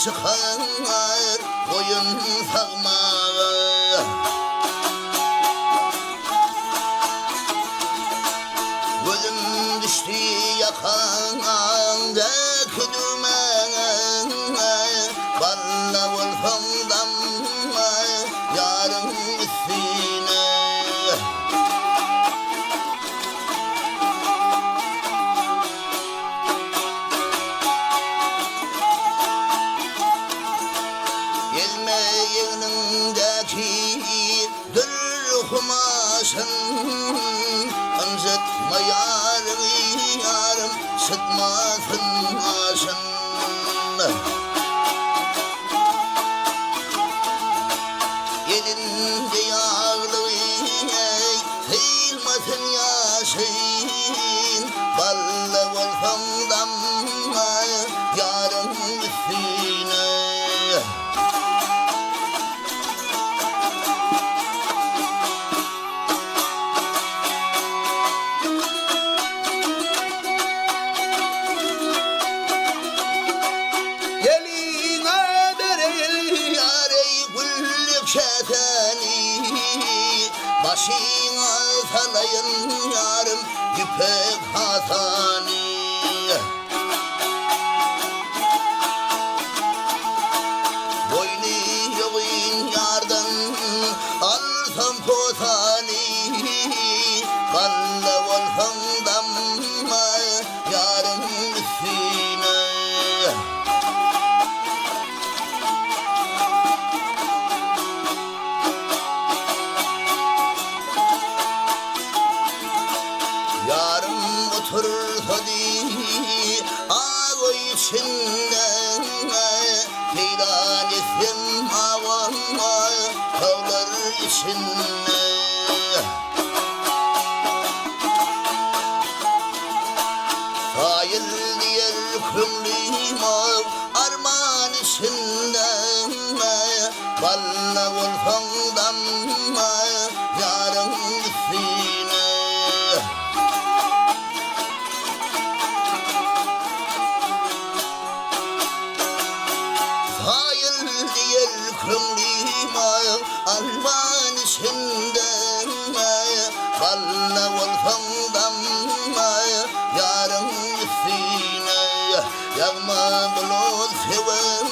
çıkar koyun sağmağa. Gözüm düştü yakanda küdüme, balla volfamdan yarın üstüne. Elmeğindeki dür kumaşın, anzıtma yarım yarım sıtmasın aşın. Elinde yağlı kıyılmasın yaşın, balla volfamdan yarın üstüne. Başına salayın yarım İpek Hasan'ı. Boynu yığın yardan alsam potanı, balla volfamdan yarın üstüne. Yarım otursa di ağ içinden, ceylan etsin havama kavlar içinde. Hayır diyer kümlüm arman içinden, balla volfamdan yarın üstüne. Hayır diyer kümlüm arman içinden, balla volfamdan yarın üstüne. Yağma bulut sevem